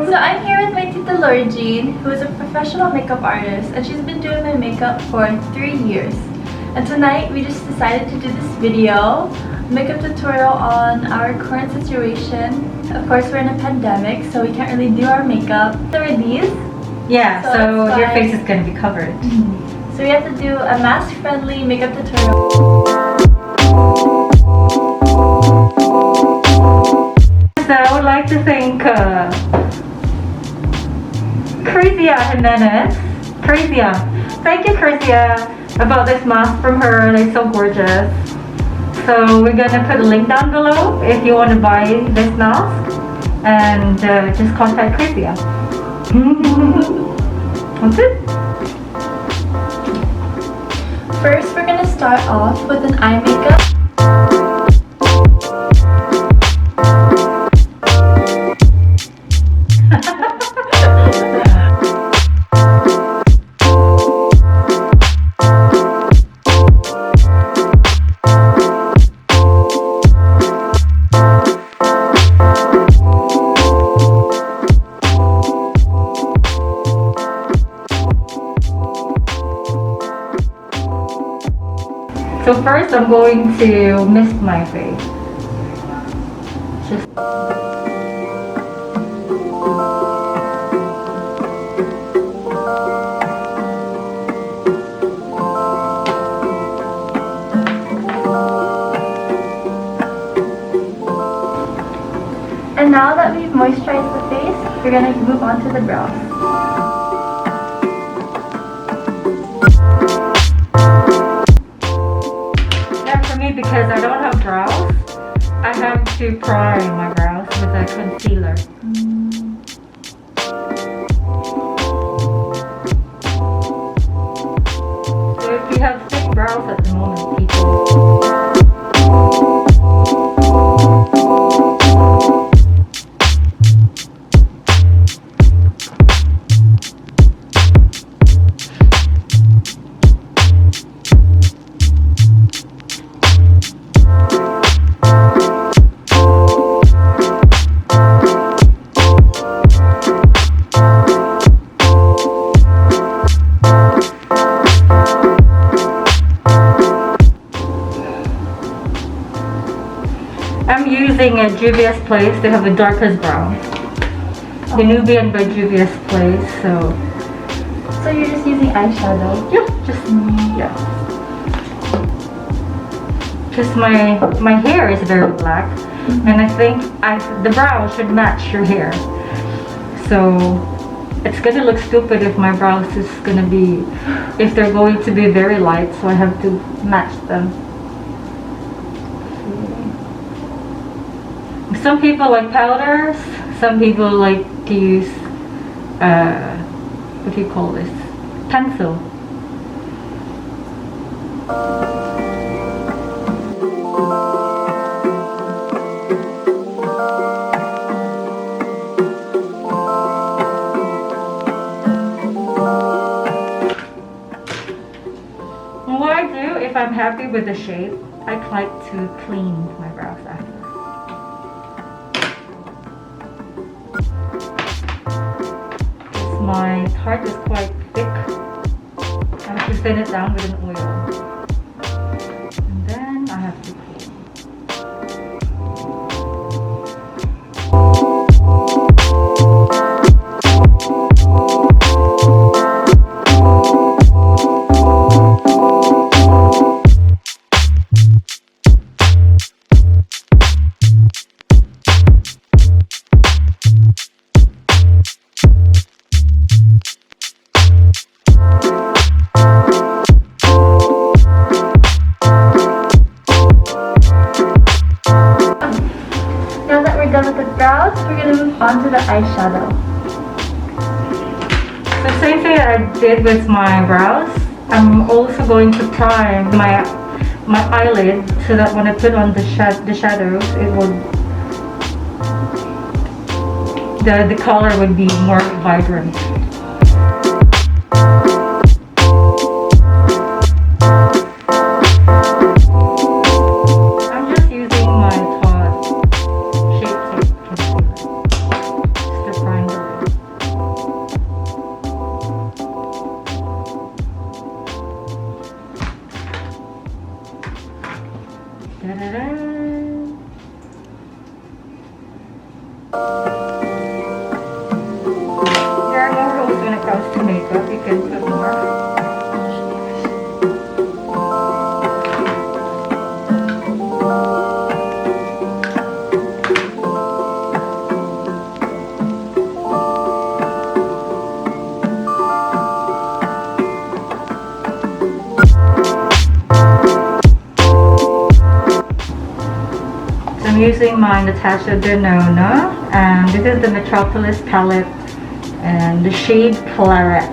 So I'm here with my Tita Lourdgene, who is a professional makeup artist, and she's been doing my makeup for 3 years. And tonight we just decided to do this video, makeup tutorial on our current situation. Of course, we're in a pandemic, so we can't really do our makeup. There are these. Yeah, so your face is going to be covered. So we have to do a mask-friendly makeup tutorial. So I would like to thank Crazia Jimenez. Crazia. Thank you, Crazia, about this mask from her. It's so gorgeous. So we're gonna put a link down below if you want to buy this mask, and just contact Crazia. That's it. First, we're gonna start off with an eye makeup. So first, I'm going to mist my face. Just And now that we've moisturized the face, we're gonna move on to the brows. because I don't have brows, I have to prime my brows with a concealer. So if you have thick brows at the moment, people, I'm using a Juvia's Place. They have the darkest brown. The Nubian by Juvia's Place. So you're just using eyeshadow? yeah, just my hair is very black, and I think the brow should match your hair. So it's gonna look stupid if my brows is gonna be, if they're going to be very light. So I have to match them. Some people like powders, some people like to use, what do you call this? Pencil. And what I do, if I'm happy with the shape, I like to clean my brows after. My heart is quite thick. I have to thin it down with an oil. And then I have to clean. We're gonna move on to the eyeshadow. The same thing that I did with my brows, I'm also going to prime my eyelid so that when I put on the shadows, it will the color would be more vibrant. I'm just using my Tarte Shape Tape concealer just to prime the lid. Da-da-da. There are more rules when it comes to makeup. You can put more. I'm using my Natasha Denona, and this is the Metropolis palette and the shade Claret.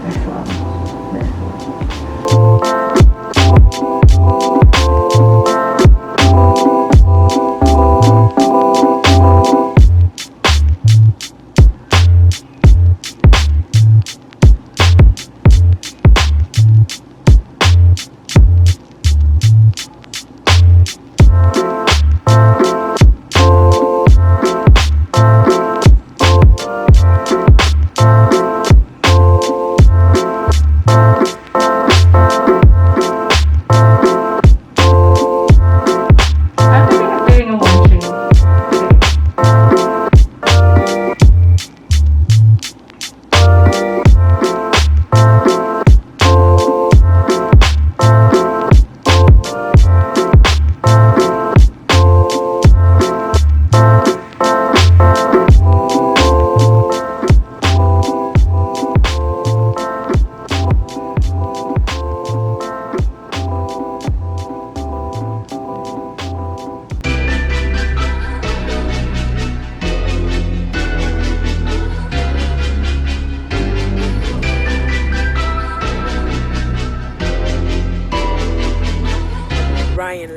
This one. This one.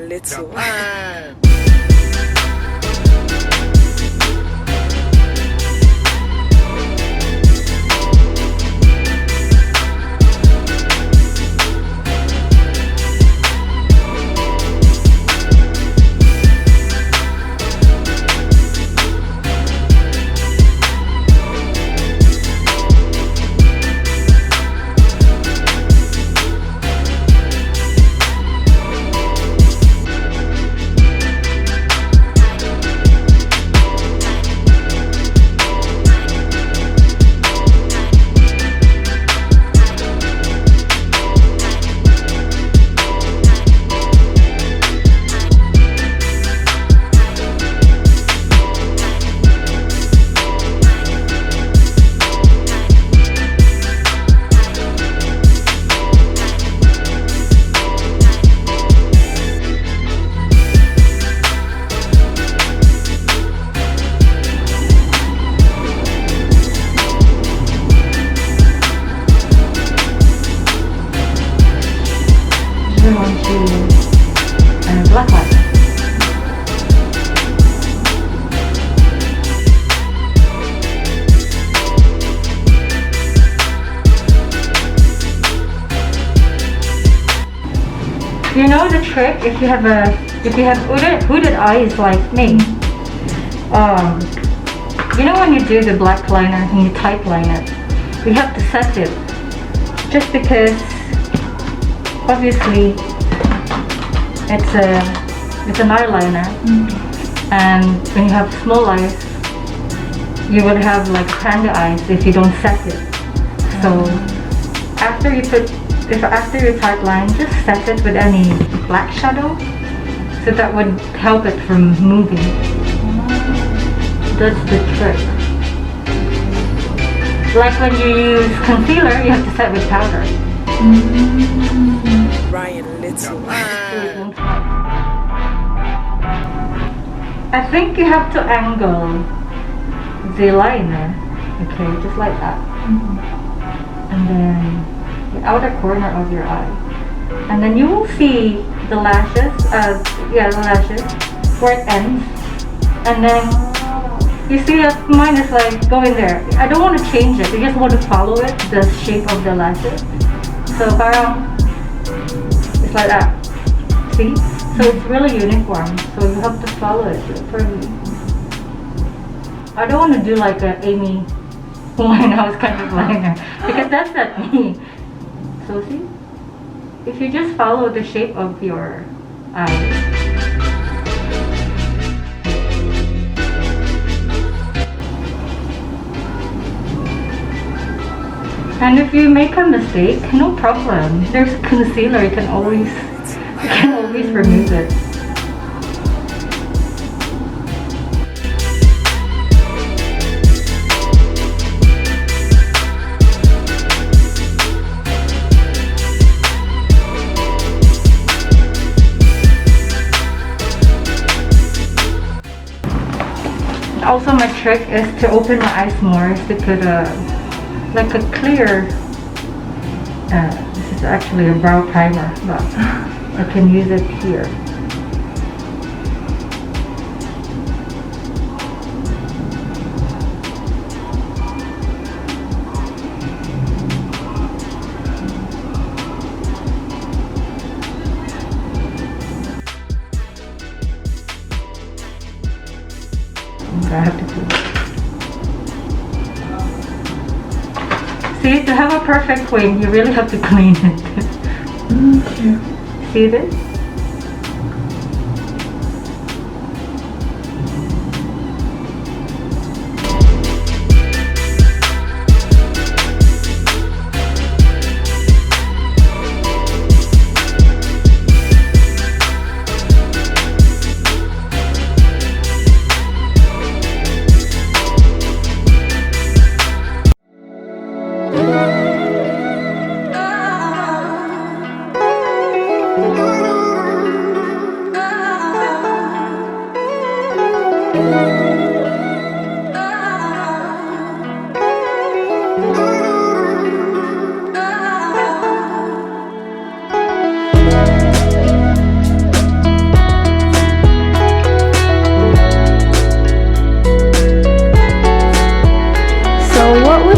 Little. Black light. You know the trick, if you have hooded eyes like me, you know when you do the black liner and you type line it, you have to set it, just because obviously it's an eyeliner, and when you have small eyes, you would have like panda eyes if you don't set it. So after you type line, just set it with any black shadow, so that would help it from moving. That's the trick. Like when you use concealer, you have to set with powder. Ryan Little. I think you have to angle the liner, okay, just like that. And then the outer corner of your eye. And then you will see the lashes, the lashes, where it ends. And then You see that mine is like going there. I don't want to change it. I just want to follow it, the shape of the lashes. So parang it's like that. See? So it's really uniform. So you have to follow it for me. I don't want to do like a Amy Winehouse kind of liner because that's not me. So see? If you just follow the shape of your eyes. And if you make a mistake, no problem. There's a concealer, you can always remove it. Also, my trick is to open my eyes more, is to put like a clear, this is actually a brow primer, but I can use it here. I have to do. See, to have a perfect wing, you really have to clean it. Okay. See this?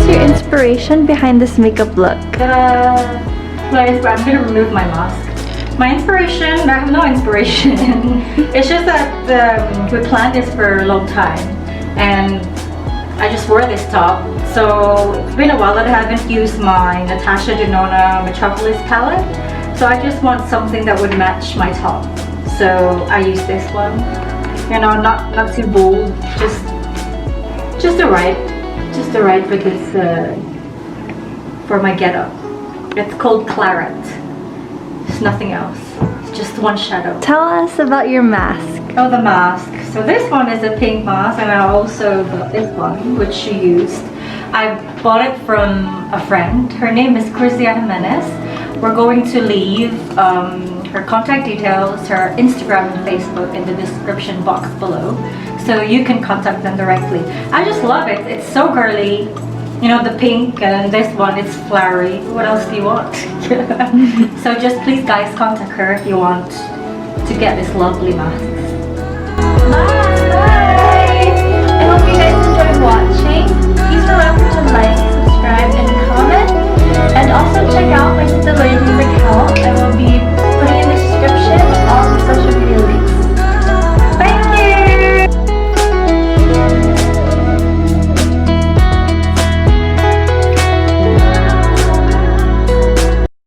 Inspiration behind this makeup look? I'm gonna remove my mask. My inspiration, I have no inspiration. It's just that we planned this for a long time and I just wore this top. So it's been a while that I haven't used my Natasha Denona Metropolis palette. So I just want something that would match my top. So I use this one. You know, not too bold, just the right for this for my getup. It's called Claret. It's nothing else. It's just one shadow. Tell us about your mask. Oh, the mask. So this one is a pink mask, and I also got this one, which she used. I bought it from a friend. Her name is Crisia Jimenez. We're going to leave her contact details, her Instagram and Facebook in the description box below, so you can contact them directly. I just love it. It's so girly. You know, the pink, and this one, it's flowery. What else do you want? So just please guys contact her if you want to get this lovely mask.